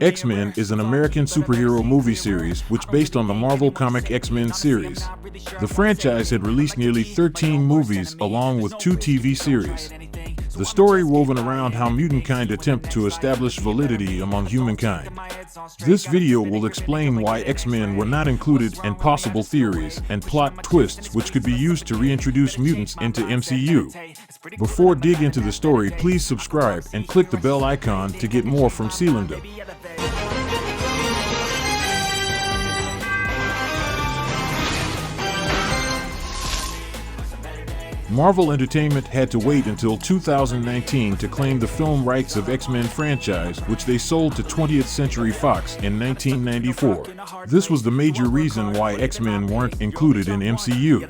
X-Men is an American superhero movie series which based on the Marvel comic X-Men series. The franchise had released nearly 13 movies along with 2 TV series. The story woven around how mutant kind attempt to establish validity among humankind. This video will explain why X-Men were not included and possible theories and plot twists which could be used to reintroduce mutants into MCU. Before dig into the story, please subscribe and click the bell icon to get more from Sealandum. Marvel Entertainment had to wait until 2019 to claim the film rights of X-Men franchise, which they sold to 20th Century Fox in 1994. This was the major reason why X-Men weren't included in MCU.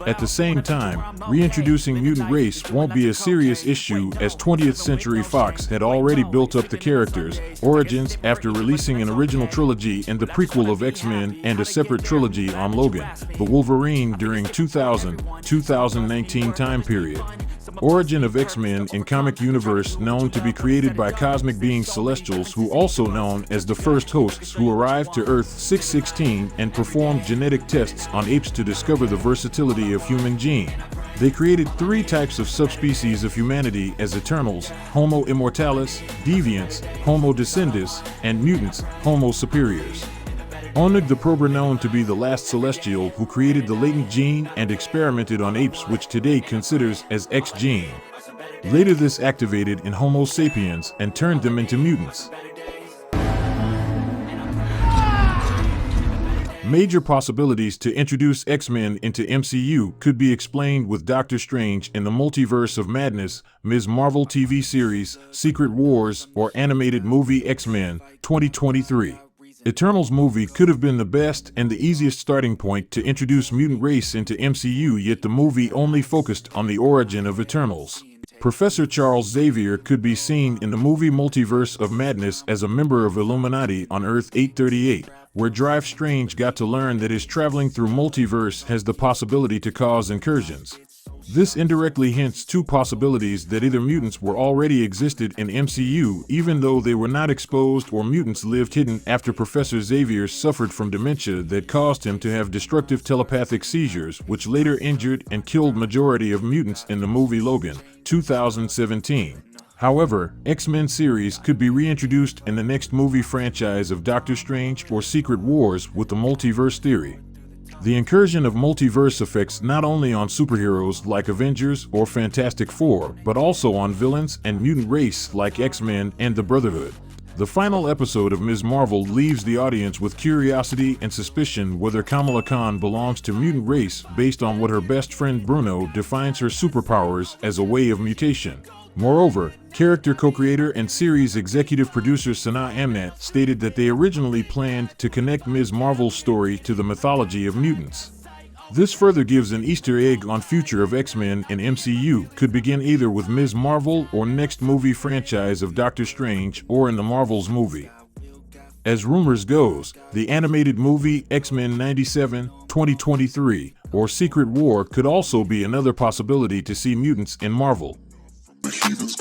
At the same time, reintroducing mutant race won't be a serious issue as 20th Century Fox had already built up the characters' origins after releasing an original trilogy and the prequel of X-Men and a separate trilogy on Logan, the Wolverine during 2019 time period. Origin of X-Men in comic universe known to be created by cosmic beings Celestials, who also known as the first hosts, who arrived to Earth 616 and performed genetic tests on apes to discover the versatility of human gene. They created 3 types of subspecies of humanity as Eternals, Homo Immortalis, Deviants, Homo Descendus, and Mutants, Homo Superiors. Onug the prober known to be the last Celestial who created the latent gene and experimented on apes, which today considers as X gene. Later this activated in Homo sapiens and turned them into mutants. Major possibilities to introduce X-Men into MCU could be explained with Doctor Strange in the Multiverse of Madness, Ms. Marvel TV series, Secret Wars, or animated movie X-Men 2023. Eternals movie could have been the best and the easiest starting point to introduce mutant race into MCU, yet the movie only focused on the origin of Eternals. Professor Charles Xavier could be seen in the movie Multiverse of Madness as a member of Illuminati on Earth 838, where Drive Strange got to learn that his traveling through multiverse has the possibility to cause incursions. This indirectly hints 2 possibilities that either mutants were already existed in MCU even though they were not exposed, or mutants lived hidden after Professor Xavier suffered from dementia that caused him to have destructive telepathic seizures, which later injured and killed majority of mutants in the movie Logan 2017. However, X-Men series could be reintroduced in the next movie franchise of Doctor Strange or Secret Wars with the Multiverse Theory. The incursion of multiverse affects not only on superheroes like Avengers or Fantastic Four, but also on villains and mutant race like X-Men and the Brotherhood. The final episode of Ms. Marvel leaves the audience with curiosity and suspicion whether Kamala Khan belongs to mutant race based on what her best friend Bruno defines her superpowers as a way of mutation. Moreover, character co-creator and series executive producer Sana Amnat stated that they originally planned to connect Ms. Marvel's story to the mythology of mutants. This further gives an Easter egg on future of X-Men in MCU could begin either with Ms. Marvel or next movie franchise of Doctor Strange or in the Marvels movie. As rumors goes, the animated movie X-Men 97, 2023 or Secret War could also be another possibility to see mutants in Marvel. The heathens